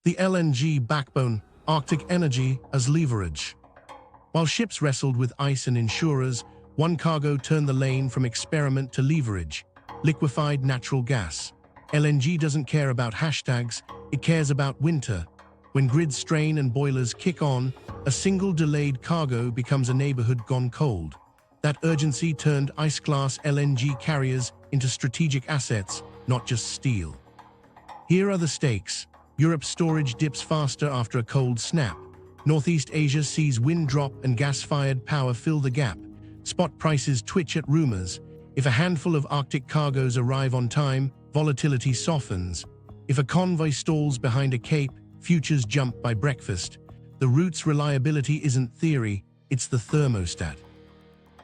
The LNG backbone, Arctic energy as leverage. While ships wrestled with ice and insurers, one cargo turned the lane from experiment to leverage: liquefied natural gas. LNG doesn't care about hashtags, it cares about winter. When grids strain and boilers kick on, a single delayed cargo becomes a neighborhood gone cold. That urgency turned ice-class LNG carriers into strategic assets, not just steel. Here are the stakes. Europe's storage dips faster after a cold snap. Northeast Asia sees wind drop and gas-fired power fill the gap. Spot prices twitch at rumors. If a handful of Arctic cargoes arrive on time, volatility softens. If a convoy stalls behind a cape, futures jump by breakfast. The route's reliability isn't theory, it's the thermostat.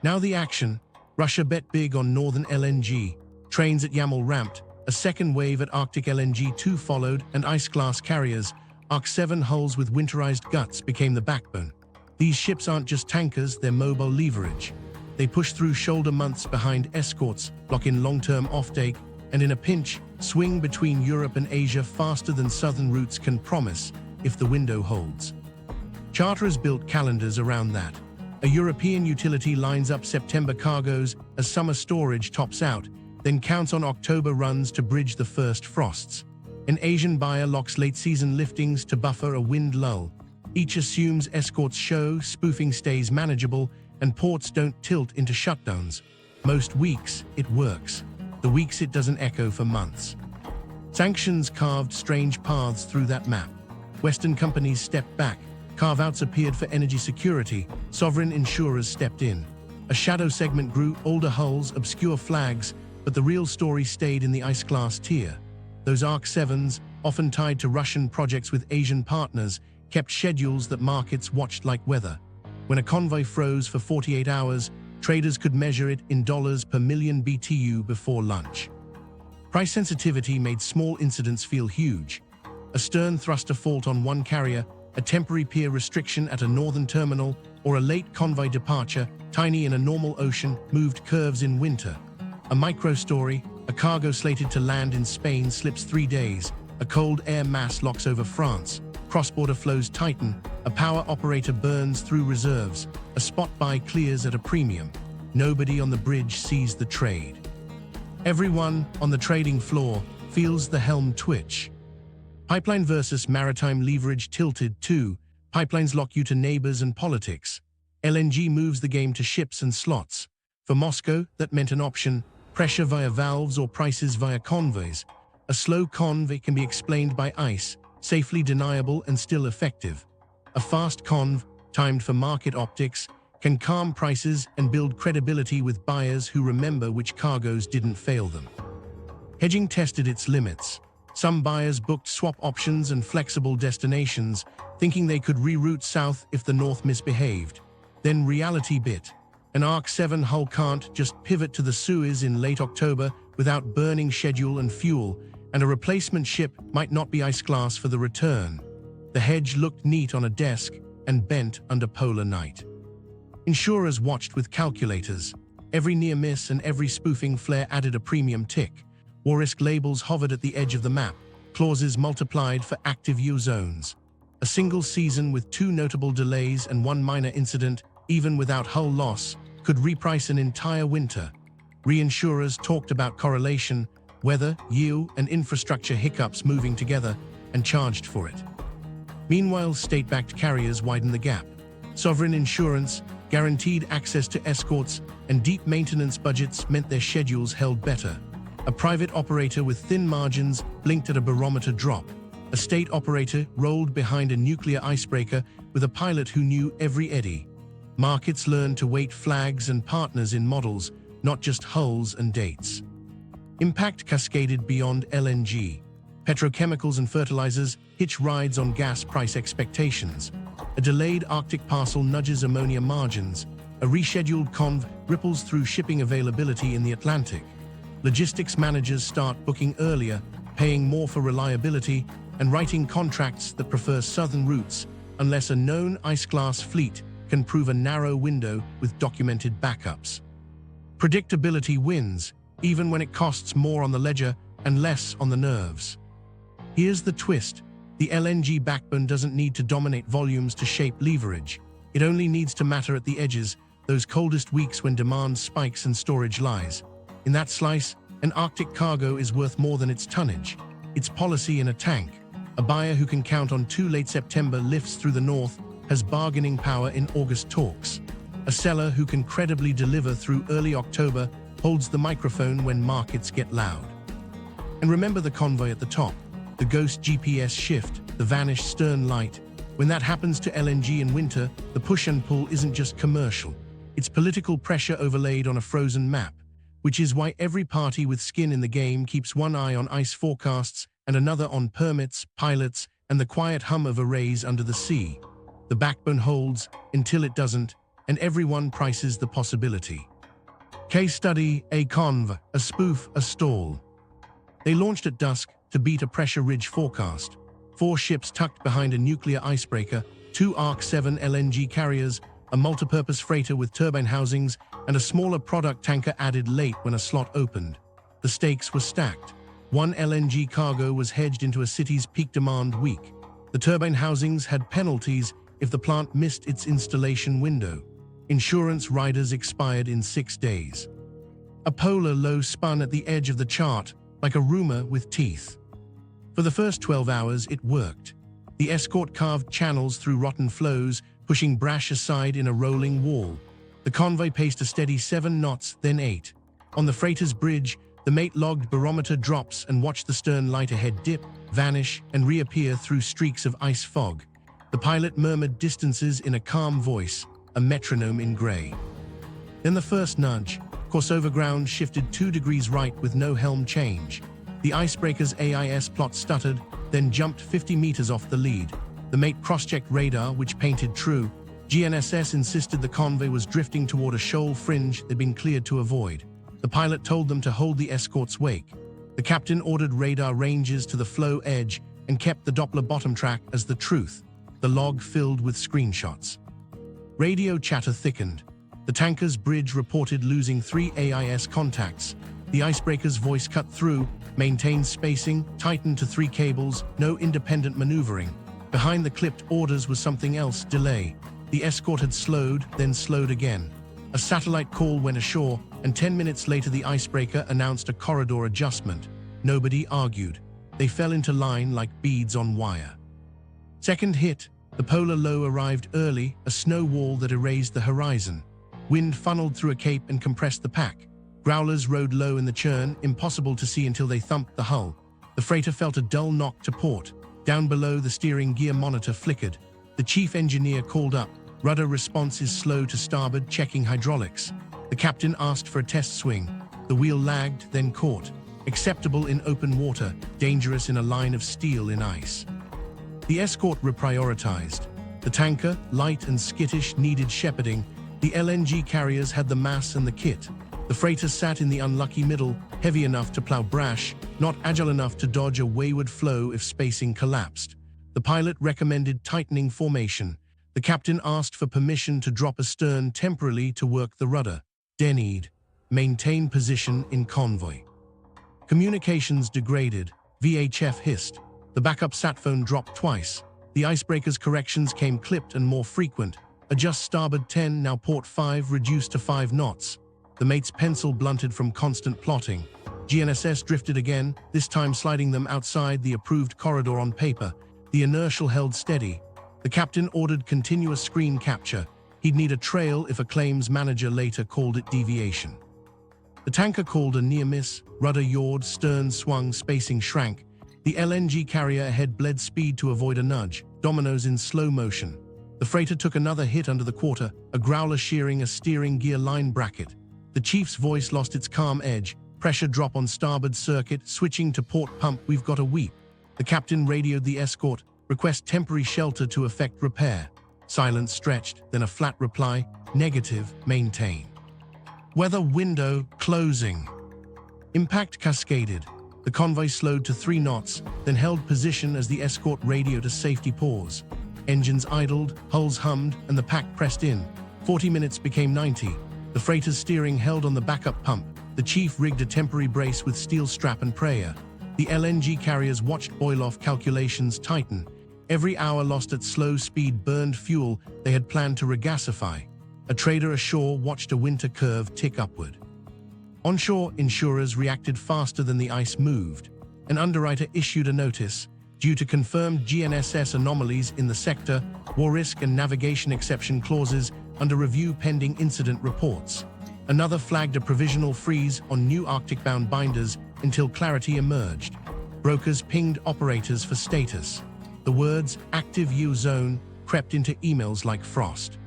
Now the action. Russia bet big on northern LNG. Trains at Yamal ramped. A second wave at Arctic LNG 2 followed, and ice-class carriers, Arc-7 hulls with winterized guts, became the backbone. These ships aren't just tankers, they're mobile leverage. They push through shoulder months behind escorts, lock in long-term offtake, and in a pinch, swing between Europe and Asia faster than southern routes can promise, if the window holds. Charterers built calendars around that. A European utility lines up September cargoes as summer storage tops out, then counts on October runs to bridge the first frosts. An Asian buyer locks late-season liftings to buffer a wind lull. Each assumes escorts show, spoofing stays manageable, and ports don't tilt into shutdowns. Most weeks, it works. The weeks it doesn't echo for months. Sanctions carved strange paths through that map. Western companies stepped back. Carve-outs appeared for energy security. Sovereign insurers stepped in. A shadow segment grew, older hulls, obscure flags, but the real story stayed in the ice-class tier. Those Arc-7s, often tied to Russian projects with Asian partners, kept schedules that markets watched like weather. When a convoy froze for 48 hours, traders could measure it in dollars per million BTU before lunch. Price sensitivity made small incidents feel huge. A stern thruster fault on one carrier, a temporary pier restriction at a northern terminal, or a late convoy departure, tiny in a normal ocean, moved curves in winter. A micro-story, a cargo slated to land in Spain slips 3 days, a cold air mass locks over France, cross-border flows tighten, a power operator burns through reserves, a spot buy clears at a premium. Nobody on the bridge sees the trade. Everyone on the trading floor feels the helm twitch. Pipeline versus maritime leverage tilted too. Pipelines lock you to neighbors and politics. LNG moves the game to ships and slots. For Moscow, that meant an option: pressure via valves or prices via convoys. A slow convoy can be explained by ice, safely deniable and still effective. A fast conv, timed for market optics, can calm prices and build credibility with buyers who remember which cargoes didn't fail them. Hedging tested its limits. Some buyers booked swap options and flexible destinations, thinking they could reroute south if the north misbehaved. Then reality bit. An Arc-7 hull can't just pivot to the Suez in late October without burning schedule and fuel, and a replacement ship might not be ice-class for the return. The hedge looked neat on a desk and bent under polar night. Insurers watched with calculators. Every near miss and every spoofing flare added a premium tick. War risk labels hovered at the edge of the map, clauses multiplied for active U zones. A single season with 2 notable delays and 1 minor incident, even without hull loss, could reprice an entire winter. Reinsurers talked about correlation, weather, yield, and infrastructure hiccups moving together, and charged for it. Meanwhile, state-backed carriers widened the gap. Sovereign insurance, guaranteed access to escorts, and deep maintenance budgets meant their schedules held better. A private operator with thin margins blinked at a barometer drop. A state operator rolled behind a nuclear icebreaker with a pilot who knew every eddy. Markets learned to weight flags and partners in models, not just hulls and dates. Impact cascaded beyond LNG. Petrochemicals and fertilizers hitch rides on gas price expectations. A delayed Arctic parcel nudges ammonia margins. A rescheduled conv ripples through shipping availability in the Atlantic. Logistics managers start booking earlier, paying more for reliability, and writing contracts that prefer southern routes, unless a known ice-class fleet can prove a narrow window with documented backups. Predictability wins, even when it costs more on the ledger and less on the nerves. Here's the twist. The LNG backbone doesn't need to dominate volumes to shape leverage. It only needs to matter at the edges, those coldest weeks when demand spikes and storage lies. In that slice, an Arctic cargo is worth more than its tonnage. Its policy in a tank. A buyer who can count on 2 late September lifts through the north has bargaining power in August talks. A seller who can credibly deliver through early October holds the microphone when markets get loud. And remember the convoy at the top, the ghost GPS shift, the vanished stern light. When that happens to LNG in winter, the push and pull isn't just commercial. It's political pressure overlaid on a frozen map, which is why every party with skin in the game keeps one eye on ice forecasts and another on permits, pilots, and the quiet hum of arrays under the sea. The backbone holds until it doesn't, and everyone prices the possibility. Case study, a conv, a spoof, a stall. They launched at dusk to beat a pressure ridge forecast. 4 ships tucked behind a nuclear icebreaker, 2 Arc 7 LNG carriers, a multipurpose freighter with turbine housings, and a smaller product tanker added late when a slot opened. The stakes were stacked. 1 LNG cargo was hedged into a city's peak demand week. The turbine housings had penalties if the plant missed its installation window. Insurance riders expired in 6 days. A polar low spun at the edge of the chart, like a rumor with teeth. For the first 12 hours, it worked. The Escort carved channels through rotten flows, pushing brash aside in a rolling wall. The Convoy paced a steady 7 knots, then 8. On the freighter's bridge, the mate logged barometer drops and watched the stern light ahead dip, vanish, and reappear through streaks of ice fog. The pilot murmured distances in a calm voice, a metronome in gray. Then the first nudge, course over ground shifted 2 degrees right with no helm change. The Icebreaker's AIS plot stuttered, then jumped 50 meters off the lead. The mate cross-checked radar, which painted true. GNSS insisted the Convoy was drifting toward a shoal fringe they'd been cleared to avoid. The pilot told them to hold the Escort's wake. The captain ordered radar ranges to the flow edge and kept the Doppler bottom track as the truth, the log filled with screenshots. Radio chatter thickened. The tanker's bridge reported losing 3 AIS contacts. The Icebreaker's voice cut through, maintained spacing, tightened to 3 cables, no independent maneuvering. Behind the clipped orders was something else, delay. The Escort had slowed, then slowed again. A satellite call went ashore, and 10 minutes later the Icebreaker announced a corridor adjustment. Nobody argued. They fell into line like beads on wire. Second hit, the polar low arrived early, a snow wall that erased the horizon. Wind funneled through a cape and compressed the pack. Growlers rode low in the churn, impossible to see until they thumped the hull. The freighter felt a dull knock to port. Down below, the steering gear monitor flickered. The chief engineer called up. Rudder response is slow to starboard, checking hydraulics. The captain asked for a test swing. The wheel lagged, then caught. Acceptable in open water, dangerous in a line of steel in ice. The Escort reprioritized. The tanker, light and skittish, needed shepherding. The LNG carriers had the mass and the kit. The freighter sat in the unlucky middle, heavy enough to plow brash, not agile enough to dodge a wayward flow if spacing collapsed. The pilot recommended tightening formation. The captain asked for permission to drop astern temporarily to work the rudder. Denied. Maintain position in convoy. Communications degraded. VHF hissed. The backup satphone dropped twice. The Icebreaker's corrections came clipped and more frequent. Adjust starboard 10, now port 5, reduced to 5 knots. The mate's pencil blunted from constant plotting. GNSS drifted again, this time sliding them outside the approved corridor on paper. The inertial held steady. The captain ordered continuous screen capture. He'd need a trail if a claims manager later called it deviation. The tanker called a near miss. Rudder yawed, stern swung, spacing shrank. The LNG carrier ahead bled speed to avoid a nudge, dominoes in slow motion. The freighter took another hit under the quarter, a growler shearing a steering gear line bracket. The chief's voice lost its calm edge. Pressure drop on starboard circuit, switching to port pump, we've got a weep. The captain radioed the Escort, request temporary shelter to effect repair. Silence stretched, then a flat reply, negative, maintain. Weather window closing. Impact cascaded. The convoy slowed to 3 knots, then held position as the Escort radioed a safety pause. Engines idled, hulls hummed, and the pack pressed in. 40 minutes became 90. The freighter's steering held on the backup pump. The chief rigged a temporary brace with steel strap and prayer. The LNG carriers watched boil-off calculations tighten. Every hour lost at slow speed burned fuel they had planned to regasify. A trader ashore watched a winter curve tick upward. Onshore, insurers reacted faster than the ice moved. An underwriter issued a notice. Due to confirmed GNSS anomalies in the sector, war risk and navigation exception clauses under review pending incident reports. Another flagged a provisional freeze on new Arctic-bound binders until clarity emerged. Brokers pinged operators for status. The words "active U zone" crept into emails like frost.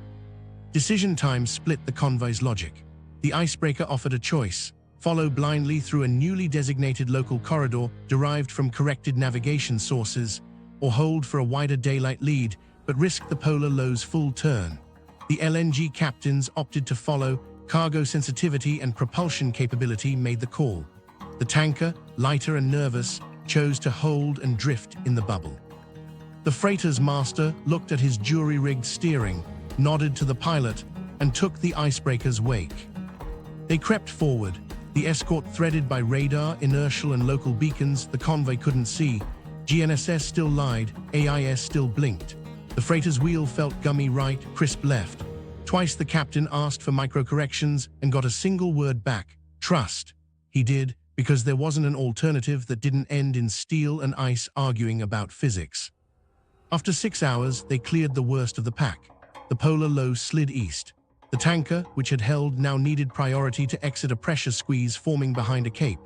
Decision time split the convoy's logic. The Icebreaker offered a choice: follow blindly through a newly designated local corridor derived from corrected navigation sources, or hold for a wider daylight lead but risk the polar low's full turn. The LNG captains opted to follow. Cargo sensitivity and propulsion capability made the call. The tanker, lighter and nervous, chose to hold and drift in the bubble. The freighter's master looked at his jury-rigged steering, nodded to the pilot, and took the Icebreaker's wake. They crept forward, the escort threaded by radar, inertial and local beacons the convoy couldn't see. GNSS still lied, AIS still blinked. The freighter's wheel felt gummy right, crisp left. Twice the captain asked for micro-corrections and got a single word back: trust. He did, because there wasn't an alternative that didn't end in steel and ice arguing about physics. After 6 hours, they cleared the worst of the pack. The polar low slid east. The tanker, which had held, now needed priority to exit a pressure squeeze forming behind a cape.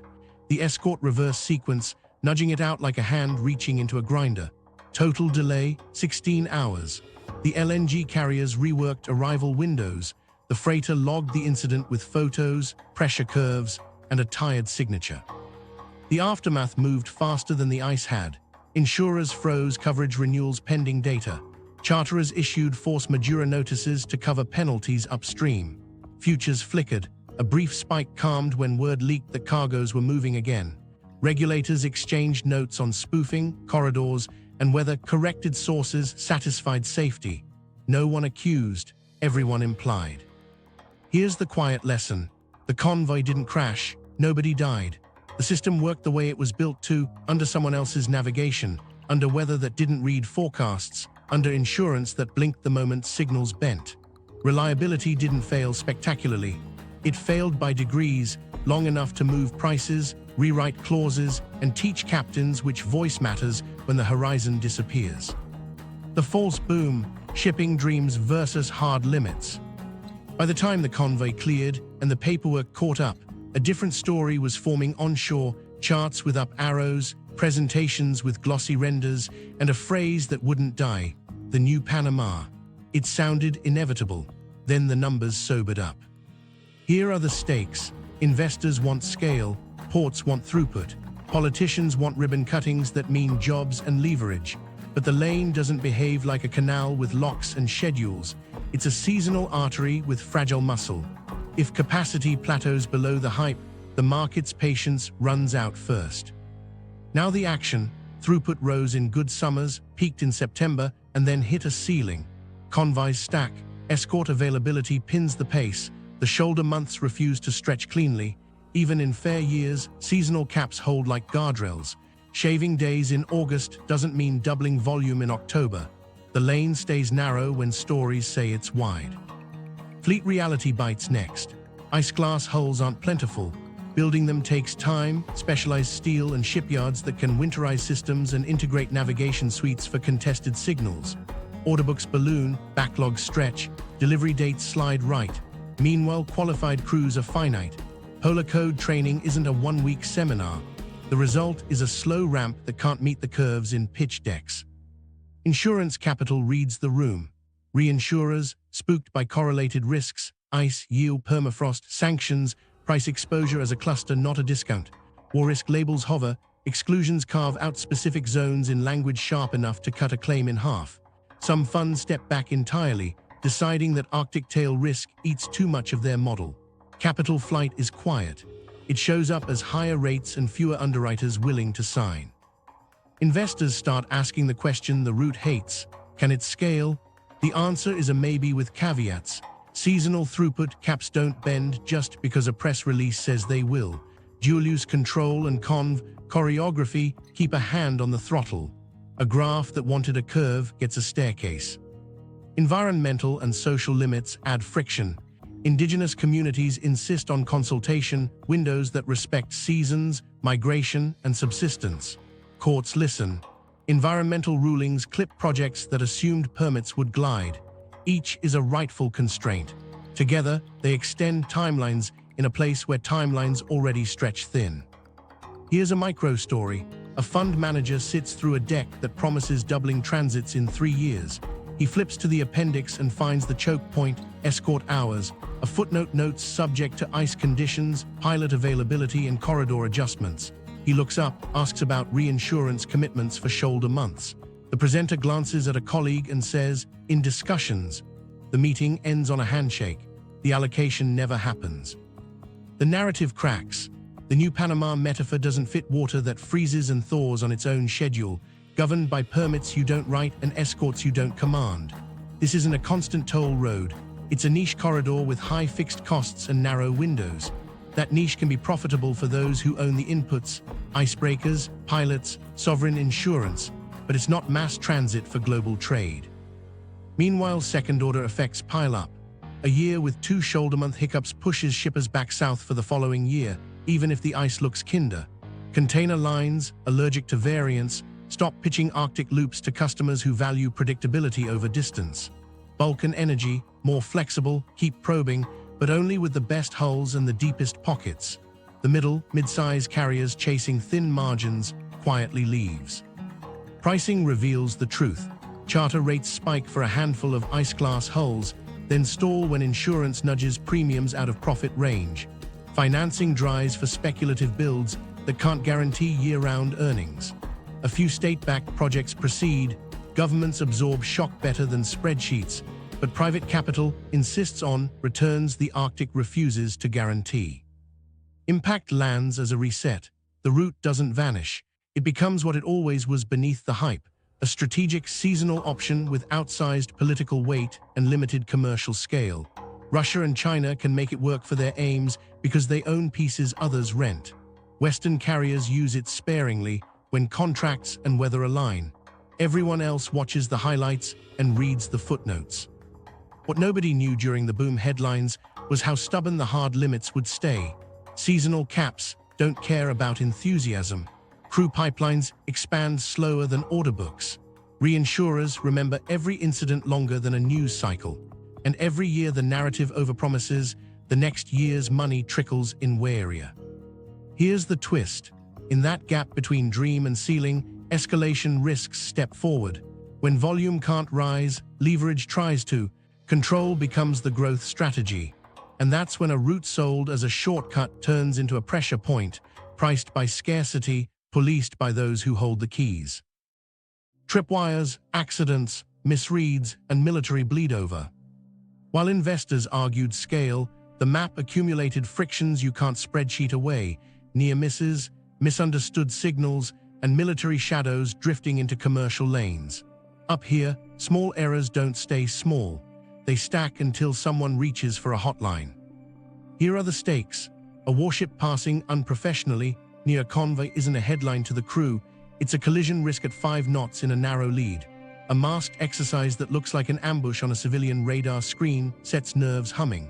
The escort reverse sequence, nudging it out like a hand reaching into a grinder. Total delay, 16 hours. The LNG carriers reworked arrival windows. The freighter logged the incident with photos, pressure curves, and a tired signature. The aftermath moved faster than the ice had. Insurers froze coverage renewals pending data. Charterers issued force majeure notices to cover penalties upstream. Futures flickered. A brief spike calmed when word leaked that cargoes were moving again. Regulators exchanged notes on spoofing, corridors, and whether corrected sources satisfied safety. No one accused, everyone implied. Here's the quiet lesson. The convoy didn't crash, nobody died. The system worked the way it was built to, under someone else's navigation, under weather that didn't read forecasts, under insurance that blinked the moment signals bent. Reliability didn't fail spectacularly. It failed by degrees, long enough to move prices, rewrite clauses, and teach captains which voice matters when the horizon disappears. The false boom, shipping dreams versus hard limits. By the time the convoy cleared and the paperwork caught up, a different story was forming onshore: charts with up arrows, presentations with glossy renders, and a phrase that wouldn't die: the new Panama. It sounded inevitable. Then the numbers sobered up. Here are the stakes. Investors want scale, ports want throughput, politicians want ribbon cuttings that mean jobs and leverage. But the lane doesn't behave like a canal with locks and schedules. It's a seasonal artery with fragile muscle. If capacity plateaus below the hype, the market's patience runs out first. Now the action. Throughput rose in good summers, peaked in September, and then hit a ceiling. Convoys stack, escort availability pins the pace, the shoulder months refuse to stretch cleanly. Even in fair years, seasonal caps hold like guardrails. Shaving days in August doesn't mean doubling volume in October. The lane stays narrow when stories say it's wide. Fleet reality bites next. Ice class hulls aren't plentiful. Building them takes time, specialized steel and shipyards that can winterize systems and integrate navigation suites for contested signals. Order books balloon, backlogs stretch, delivery dates slide right. Meanwhile, qualified crews are finite. Polar code training isn't a one-week seminar. The result is a slow ramp that can't meet the curves in pitch decks. Insurance capital reads the room. Reinsurers, spooked by correlated risks, ice, yield, permafrost, sanctions, price exposure as a cluster, not a discount. War risk labels hover, exclusions carve out specific zones in language sharp enough to cut a claim in half. Some funds step back entirely, deciding that Arctic tail risk eats too much of their model. Capital flight is quiet. It shows up as higher rates and fewer underwriters willing to sign. Investors start asking the question the route hates: can it scale? The answer is a maybe with caveats. Seasonal throughput caps don't bend just because a press release says they will. dual-use control and choreography keep a hand on the throttle. A graph that wanted a curve gets a staircase. Environmental and social limits add friction. Indigenous communities insist on consultation windows that respect seasons, migration, and subsistence. Courts listen. Environmental rulings clip projects that assumed permits would glide. Each is a rightful constraint. Together, they extend timelines in a place where timelines already stretch thin. Here's a micro-story. A fund manager sits through a deck that promises doubling transits in 3 years. He flips to the appendix and finds the choke point, escort hours. A footnote notes subject to ice conditions, pilot availability, and corridor adjustments. He looks up, asks about reinsurance commitments for shoulder months. The presenter glances at a colleague and says, "In discussions." The meeting ends on a handshake. The allocation never happens. The narrative cracks. The new Panama metaphor doesn't fit water that freezes and thaws on its own schedule, governed by permits you don't write and escorts you don't command. This isn't a constant toll road. It's a niche corridor with high fixed costs and narrow windows. That niche can be profitable for those who own the inputs, icebreakers, pilots, sovereign insurance, but it's not mass transit for global trade. Meanwhile, second-order effects pile up. A year with 2 shoulder-month hiccups pushes shippers back south for the following year, even if the ice looks kinder. Container lines, allergic to variance, stop pitching Arctic loops to customers who value predictability over distance. Bulk and energy, more flexible, keep probing, but only with the best hulls and the deepest pockets. The mid-size carriers chasing thin margins quietly leaves. Pricing reveals the truth. Charter rates spike for a handful of ice-class hulls, then stall when insurance nudges premiums out of profit range. Financing dries for speculative builds that can't guarantee year-round earnings. A few state-backed projects proceed, governments absorb shock better than spreadsheets, but private capital insists on returns the Arctic refuses to guarantee. Impact lands as a reset. The route doesn't vanish. It becomes what it always was beneath the hype, a strategic seasonal option with outsized political weight and limited commercial scale. Russia and China can make it work for their aims because they own pieces others rent. Western carriers use it sparingly when contracts and weather align. Everyone else watches the highlights and reads the footnotes. What nobody knew during the boom headlines was how stubborn the hard limits would stay. Seasonal caps don't care about enthusiasm. Crew pipelines expand slower than order books. Reinsurers remember every incident longer than a news cycle. And every year the narrative overpromises, the next year's money trickles in warier. Here's the twist. In that gap between dream and ceiling, escalation risks step forward. When volume can't rise, leverage tries to. Control becomes the growth strategy. And that's when a route sold as a shortcut turns into a pressure point, priced by scarcity, policed by those who hold the keys. Tripwires, accidents, misreads, and military bleed-over. While investors argued scale, the map accumulated frictions you can't spreadsheet away, near misses, misunderstood signals, and military shadows drifting into commercial lanes. Up here, small errors don't stay small. They stack until someone reaches for a hotline. Here are the stakes. A warship passing unprofessionally near a convoy isn't a headline to the crew. It's a collision risk at 5 knots in a narrow lead. A masked exercise that looks like an ambush on a civilian radar screen sets nerves humming.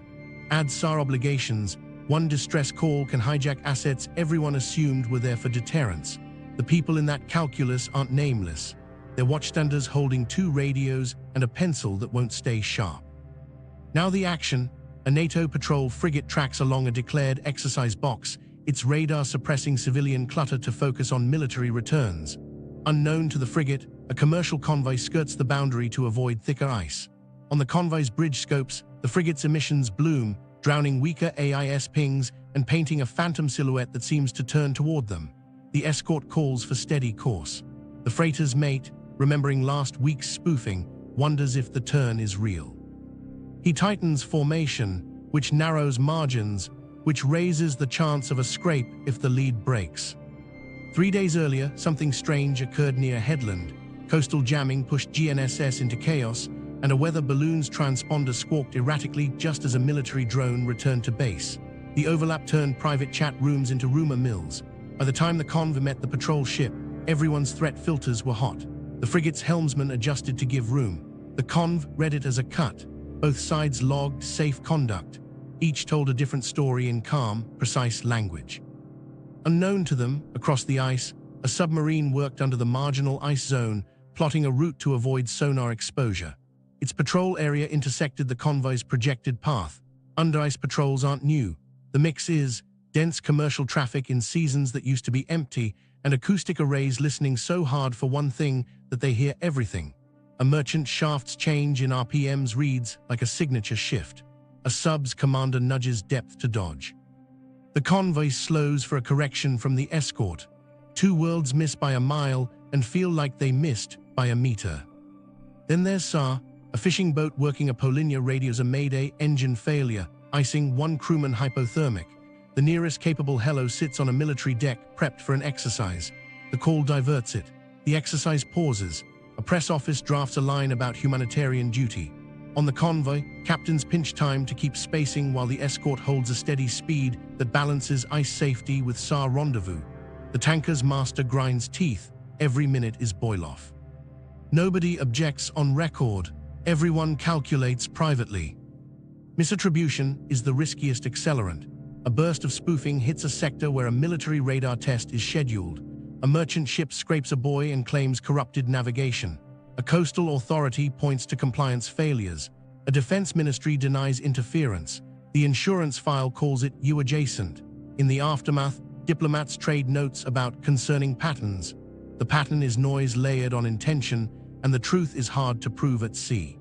Add SAR obligations. One distress call can hijack assets everyone assumed were there for deterrence. The people in that calculus aren't nameless. They're watchstanders holding 2 radios and a pencil that won't stay sharp. Now the action. A NATO patrol frigate tracks along a declared exercise box, its radar suppressing civilian clutter to focus on military returns. Unknown to the frigate, a commercial convoy skirts the boundary to avoid thicker ice. On the convoy's bridge scopes, the frigate's emissions bloom, drowning weaker AIS pings and painting a phantom silhouette that seems to turn toward them. The escort calls for steady course. The freighter's mate, remembering last week's spoofing, wonders if the turn is real. He tightens formation, which narrows margins, which raises the chance of a scrape if the lead breaks. 3 days earlier, something strange occurred near Headland. Coastal jamming pushed GNSS into chaos, and a weather balloon's transponder squawked erratically just as a military drone returned to base. The overlap turned private chat rooms into rumor mills. By the time the convoy met the patrol ship, everyone's threat filters were hot. The frigate's helmsman adjusted to give room. The convoy read it as a cut. Both sides logged safe conduct. Each told a different story in calm, precise language. Unknown to them, across the ice, a submarine worked under the marginal ice zone, plotting a route to avoid sonar exposure. Its patrol area intersected the convoy's projected path. Under-ice patrols aren't new. The mix is dense commercial traffic in seasons that used to be empty, and acoustic arrays listening so hard for one thing that they hear everything. A merchant shaft's change in RPMs reads like a signature shift. A sub's commander nudges depth to dodge. The convoy slows for a correction from the escort. Two worlds miss by a mile and feel like they missed by a meter. Then there's Sa, a fishing boat working a Polinia radios a mayday engine failure, icing one crewman hypothermic. The nearest capable helo sits on a military deck prepped for an exercise. The call diverts it. The exercise pauses. A press office drafts a line about humanitarian duty. On the convoy, captains pinch time to keep spacing while the escort holds a steady speed that balances ice safety with Sa rendezvous. The tanker's master grinds teeth. Every minute is boil-off. Nobody objects on record. Everyone calculates privately. Misattribution is the riskiest accelerant. A burst of spoofing hits a sector where a military radar test is scheduled. A merchant ship scrapes a buoy and claims corrupted navigation. A coastal authority points to compliance failures. A defense ministry denies interference. The insurance file calls it U-adjacent. In the aftermath, diplomats trade notes about concerning patterns. The pattern is noise layered on intention, and the truth is hard to prove at sea.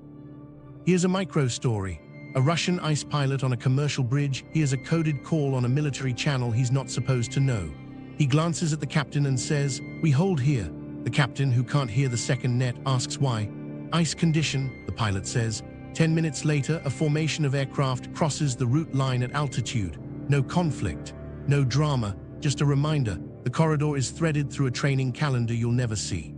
Here's a micro story. A Russian ice pilot on a commercial bridge hears a coded call on a military channel he's not supposed to know. He glances at the captain and says, "We hold here." The captain, who can't hear the second net, asks why. "Ice condition," the pilot says. 10 minutes later, a formation of aircraft crosses the route line at altitude. No conflict, no drama, just a reminder. The corridor is threaded through a training calendar you'll never see.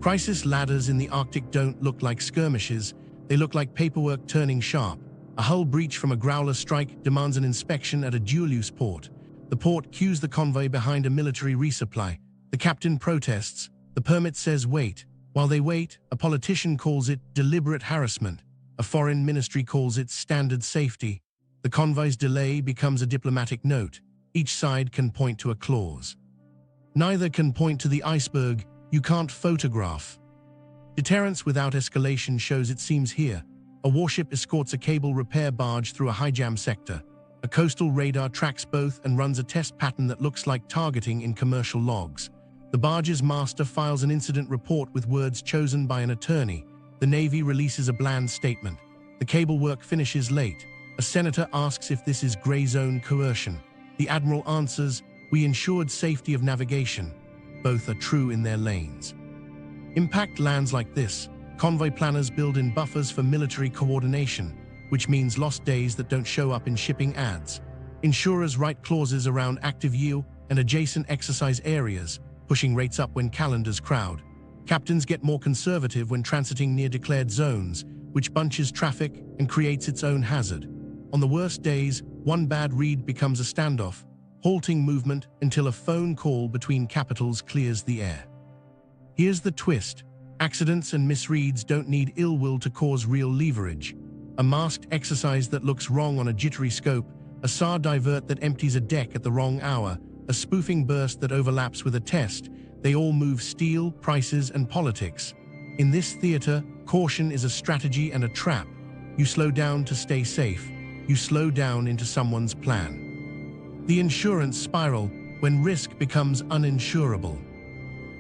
Crisis ladders in the Arctic don't look like skirmishes. They look like paperwork turning sharp. A hull breach from a growler strike demands an inspection at a dual-use port. The port queues the convoy behind a military resupply. The captain protests. The permit says wait. While they wait, a politician calls it deliberate harassment. A foreign ministry calls it standard safety. The convoy's delay becomes a diplomatic note. Each side can point to a clause. Neither can point to the iceberg you can't photograph. Deterrence without escalation shows it seems here. A warship escorts a cable repair barge through a high-jam sector. A coastal radar tracks both and runs a test pattern that looks like targeting in commercial logs. The barge's master files an incident report with words chosen by an attorney. The Navy releases a bland statement. The cable work finishes late. A senator asks if this is gray zone coercion. The admiral answers, "We ensured safety of navigation." Both are true in their lanes. Impact lands like this. Convoy planners build in buffers for military coordination, which means lost days that don't show up in shipping ads. Insurers write clauses around active yield and adjacent exercise areas, pushing rates up when calendars crowd. Captains get more conservative when transiting near declared zones, which bunches traffic and creates its own hazard. On the worst days, one bad read becomes a standoff, halting movement until a phone call between capitals clears the air. Here's the twist. Accidents and misreads don't need ill will to cause real leverage. A masked exercise that looks wrong on a jittery scope, a SAR divert that empties a deck at the wrong hour, a spoofing burst that overlaps with a test, they all move steel, prices, and politics. In this theater, caution is a strategy and a trap. You slow down to stay safe. You slow down into someone's plan. The insurance spiral, when risk becomes uninsurable.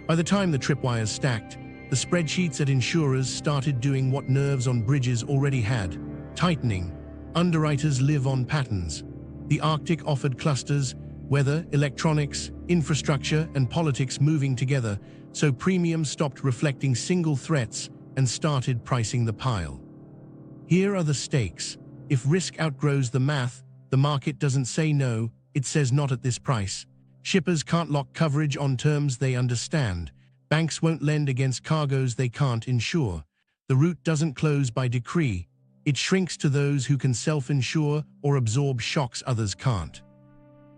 By the time the tripwires stacked, the spreadsheets at insurers started doing what nerves on bridges already had, tightening. Underwriters live on patterns. The Arctic offered clusters, weather, electronics, infrastructure, and politics moving together, so premiums stopped reflecting single threats and started pricing the pile. Here are the stakes. If risk outgrows the math, the market doesn't say no, it says not at this price. Shippers can't lock coverage on terms they understand. Banks won't lend against cargoes they can't insure. The route doesn't close by decree. It shrinks to those who can self-insure or absorb shocks others can't.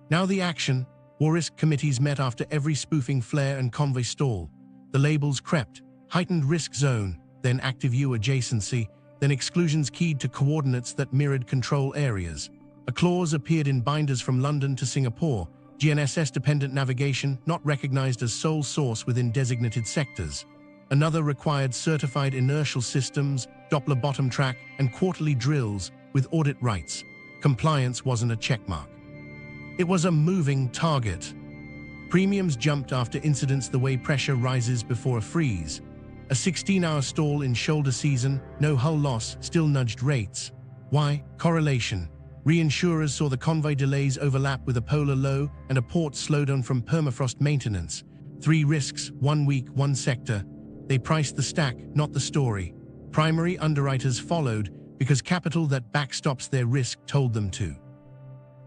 Now the action. War risk committees met after every spoofing flare and convoy stall. The labels crept, heightened risk zone, then active U adjacency, then exclusions keyed to coordinates that mirrored control areas. A clause appeared in binders from London to Singapore, GNSS-dependent navigation not recognized as sole source within designated sectors. Another required certified inertial systems, Doppler bottom track, and quarterly drills with audit rights. Compliance wasn't a checkmark. It was a moving target. Premiums jumped after incidents the way pressure rises before a freeze. A 16-hour stall in shoulder season, no hull loss, still nudged rates. Why? Correlation. Reinsurers saw the convoy delays overlap with a polar low and a port slowdown from permafrost maintenance. 3 risks, 1 week, 1 sector. They priced the stack, not the story. Primary underwriters followed because capital that backstops their risk told them to.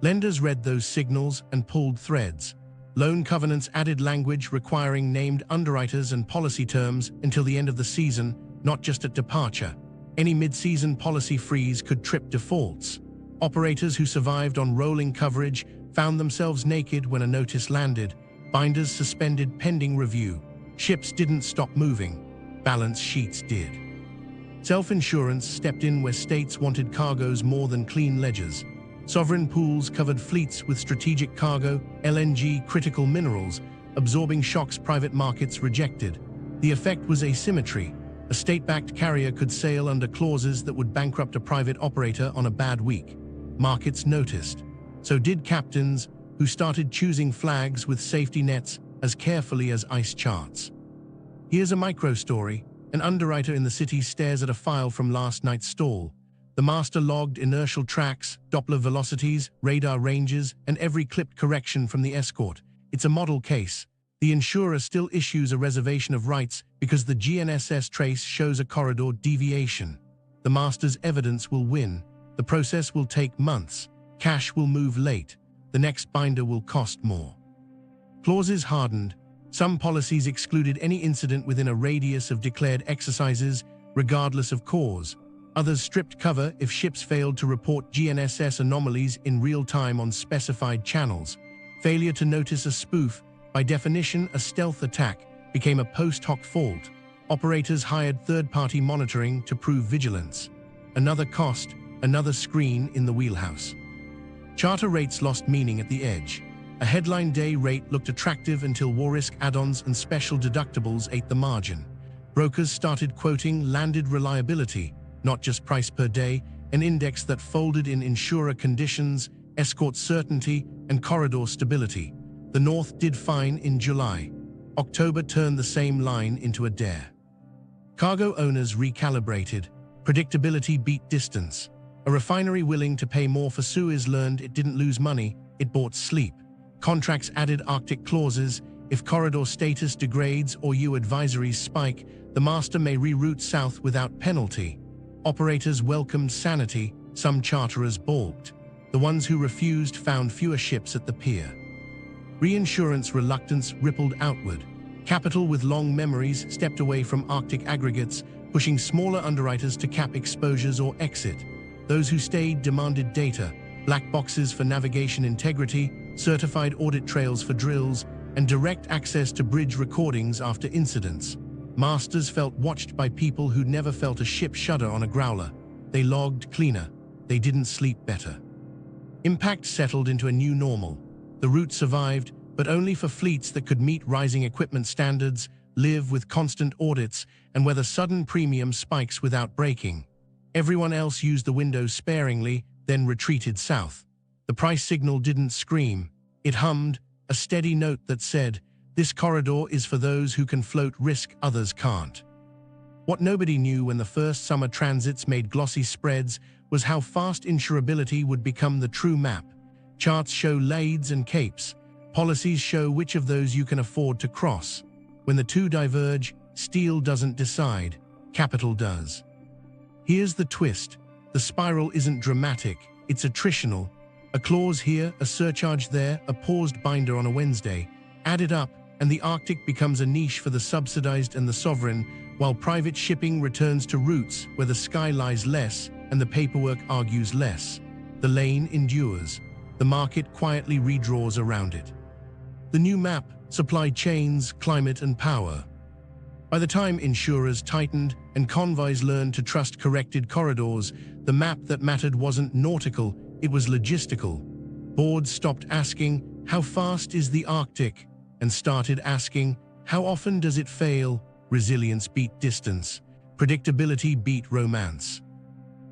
Lenders read those signals and pulled threads. Loan covenants added language requiring named underwriters and policy terms until the end of the season, not just at departure. Any mid-season policy freeze could trip defaults. Operators who survived on rolling coverage found themselves naked when a notice landed. Binders suspended pending review. Ships didn't stop moving. Balance sheets did. Self-insurance stepped in where states wanted cargoes more than clean ledgers. Sovereign pools covered fleets with strategic cargo, LNG, critical minerals, absorbing shocks private markets rejected. The effect was asymmetry. A state-backed carrier could sail under clauses that would bankrupt a private operator on a bad week. Markets noticed. So did captains, who started choosing flags with safety nets as carefully as ice charts. Here's a micro-story. An underwriter in the city stares at a file from last night's stall. The master logged inertial tracks, Doppler velocities, radar ranges, and every clipped correction from the escort. It's a model case. The insurer still issues a reservation of rights because the GNSS trace shows a corridor deviation. The master's evidence will win. The process will take months. Cash will move late. The next binder will cost more. Clauses hardened. Some policies excluded any incident within a radius of declared exercises, regardless of cause. Others stripped cover if ships failed to report GNSS anomalies in real time on specified channels. Failure to notice a spoof, by definition a stealth attack, became a post hoc fault. Operators hired third-party monitoring to prove vigilance. Another cost, another screen in the wheelhouse. Charter rates lost meaning at the edge. A headline day rate looked attractive until war risk add-ons and special deductibles ate the margin. Brokers started quoting landed reliability, not just price per day, an index that folded in insurer conditions, escort certainty, and corridor stability. The North did fine in July. October turned the same line into a dare. Cargo owners recalibrated. Predictability beat distance. A refinery willing to pay more for Suez learned it didn't lose money, it bought sleep. Contracts added Arctic clauses. If corridor status degrades or U advisories spike, the master may reroute south without penalty. Operators welcomed sanity, some charterers balked. The ones who refused found fewer ships at the pier. Reinsurance reluctance rippled outward. Capital with long memories stepped away from Arctic aggregates, pushing smaller underwriters to cap exposures or exit. Those who stayed demanded data, black boxes for navigation integrity, certified audit trails for drills, and direct access to bridge recordings after incidents. Masters felt watched by people who'd never felt a ship shudder on a growler. They logged cleaner. They didn't sleep better. Impact settled into a new normal. The route survived, but only for fleets that could meet rising equipment standards, live with constant audits, and weather sudden premium spikes without breaking. Everyone else used the window sparingly, then retreated south. The price signal didn't scream. It hummed, a steady note that said, "This corridor is for those who can float risk others can't." What nobody knew when the first summer transits made glossy spreads was how fast insurability would become the true map. Charts show lades and capes. Policies show which of those you can afford to cross. When the two diverge, steel doesn't decide, capital does. Here's the twist. The spiral isn't dramatic, it's attritional. A clause here, a surcharge there, a paused binder on a Wednesday. Add it up, and the Arctic becomes a niche for the subsidized and the sovereign, while private shipping returns to routes where the sky lies less and the paperwork argues less. The lane endures. The market quietly redraws around it. The new map: supply chains, climate, and power. By the time insurers tightened and convoys learned to trust corrected corridors, the map that mattered wasn't nautical, it was logistical. Boards stopped asking, "How fast is the Arctic?" and started asking, "How often does it fail?" Resilience beat distance. Predictability beat romance.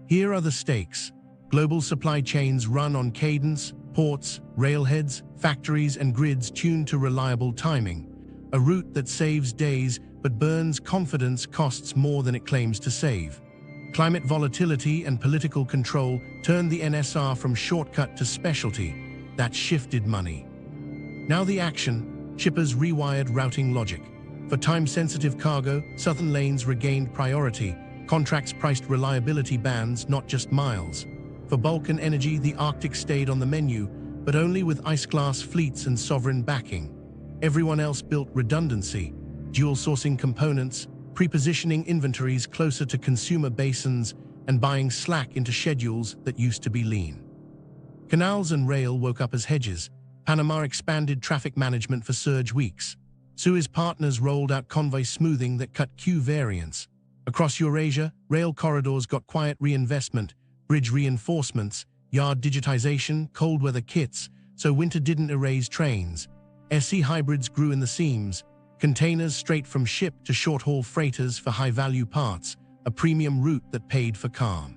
Here are the stakes. Global supply chains run on cadence, ports, railheads, factories, and grids tuned to reliable timing. A route that saves days but burns confidence costs more than it claims to save. Climate volatility and political control turned the NSR from shortcut to specialty. That shifted money. Now the action: shippers rewired routing logic. For time-sensitive cargo, southern lanes regained priority. Contracts priced reliability bands, not just miles. For bulk and energy, the Arctic stayed on the menu, but only with ice-class fleets and sovereign backing. Everyone else built redundancy, dual-sourcing components, pre-positioning inventories closer to consumer basins, and buying slack into schedules that used to be lean. Canals and rail woke up as hedges. Panama expanded traffic management for surge weeks. Suez partners rolled out convoy smoothing that cut queue variance. Across Eurasia, rail corridors got quiet reinvestment, bridge reinforcements, yard digitization, cold weather kits, so winter didn't erase trains. SC hybrids grew in the seams, containers straight from ship to short-haul freighters for high-value parts, a premium route that paid for calm.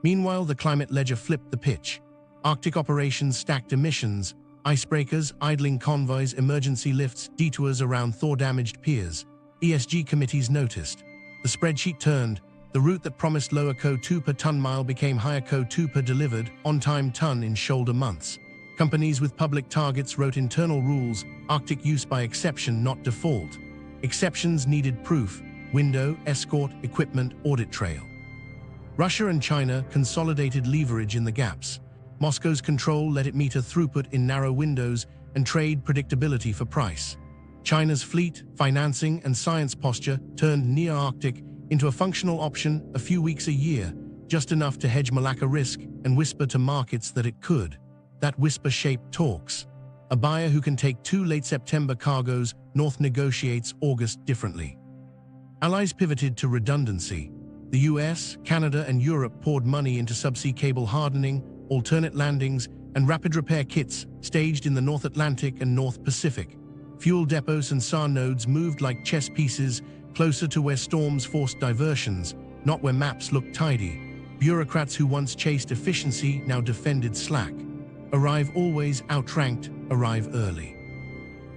Meanwhile, the climate ledger flipped the pitch. Arctic operations stacked emissions, icebreakers, idling convoys, emergency lifts, detours around thaw-damaged piers. ESG committees noticed. The spreadsheet turned. The route that promised lower CO2 per ton-mile became higher CO2 per delivered, on-time ton in shoulder months. Companies with public targets wrote internal rules: Arctic use by exception, not default. Exceptions needed proof: window, escort, equipment, audit trail. Russia and China consolidated leverage in the gaps. Moscow's control let it meter throughput in narrow windows and trade predictability for price. China's fleet, financing, and science posture turned near-Arctic into a functional option a few weeks a year, just enough to hedge Malacca risk and whisper to markets that it could. That whisper shaped talks. A buyer who can take 2 late September cargoes north negotiates August differently. Allies pivoted to redundancy. The US, Canada, and Europe poured money into subsea cable hardening, alternate landings, and rapid repair kits staged in the North Atlantic and North Pacific. Fuel depots and SAR nodes moved like chess pieces, closer to where storms forced diversions, not where maps looked tidy. Bureaucrats who once chased efficiency now defended slack. Arrive always, outranked, arrive early.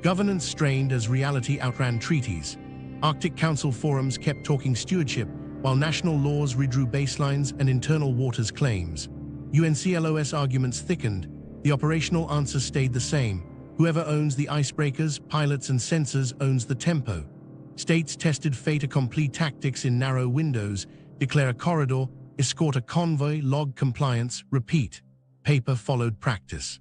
Governance strained as reality outran treaties. Arctic Council forums kept talking stewardship, while national laws redrew baselines and internal waters claims. UNCLOS arguments thickened. The operational answer stayed the same. Whoever owns the icebreakers, pilots, and sensors owns the tempo. States tested fait accompli tactics in narrow windows: declare a corridor, escort a convoy, log compliance, repeat. Paper followed practice.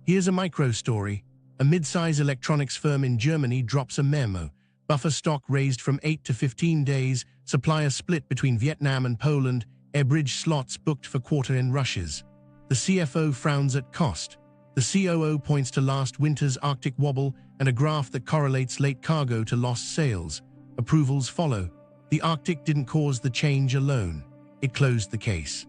Here's a micro story. A mid-size electronics firm in Germany drops a memo. Buffer stock raised from 8 to 15 days, supplier split between Vietnam and Poland, air bridge slots booked for quarter-end rushes. The CFO frowns at cost. The COO points to last winter's Arctic wobble and a graph that correlates late cargo to lost sales. Approvals follow. The Arctic didn't cause the change alone. It closed the case.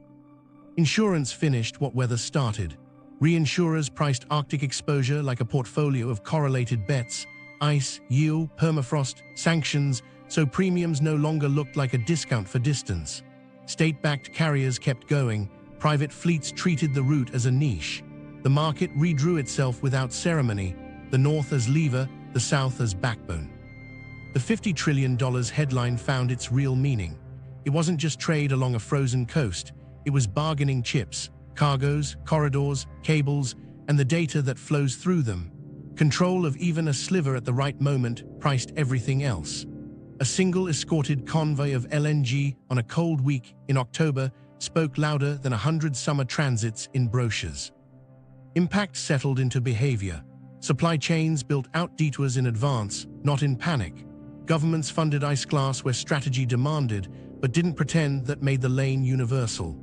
Insurance finished what weather started. Reinsurers priced Arctic exposure like a portfolio of correlated bets: ice, yield, permafrost, sanctions, so premiums no longer looked like a discount for distance. State-backed carriers kept going. Private fleets treated the route as a niche. The market redrew itself without ceremony, the North as lever, the South as backbone. The $50 trillion headline found its real meaning. It wasn't just trade along a frozen coast. It was bargaining chips, cargoes, corridors, cables, and the data that flows through them. Control of even a sliver at the right moment priced everything else. A single escorted convoy of LNG on a cold week in October spoke louder than 100 summer transits in brochures. Impact settled into behavior. Supply chains built out detours in advance, not in panic. Governments funded ice class where strategy demanded, but didn't pretend that made the lane universal.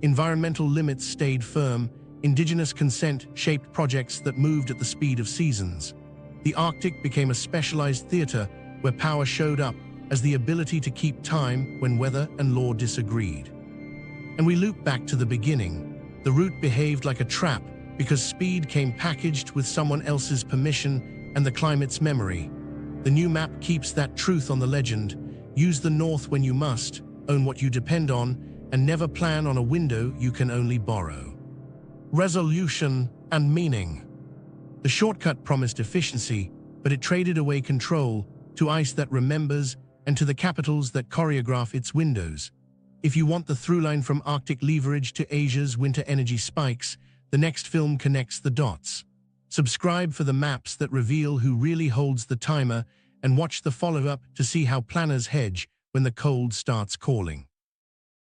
Environmental limits stayed firm, indigenous consent shaped projects that moved at the speed of seasons. The Arctic became a specialized theater where power showed up as the ability to keep time when weather and law disagreed. And we loop back to the beginning. The route behaved like a trap because speed came packaged with someone else's permission and the climate's memory. The new map keeps that truth on the legend. Use the north when you must, own what you depend on, and never plan on a window you can only borrow. Resolution and meaning. The shortcut promised efficiency, but it traded away control to ice that remembers and to the capitals that choreograph its windows. If you want the throughline from Arctic leverage to Asia's winter energy spikes, the next film connects the dots. Subscribe for the maps that reveal who really holds the timer, and watch the follow-up to see how planners hedge when the cold starts calling.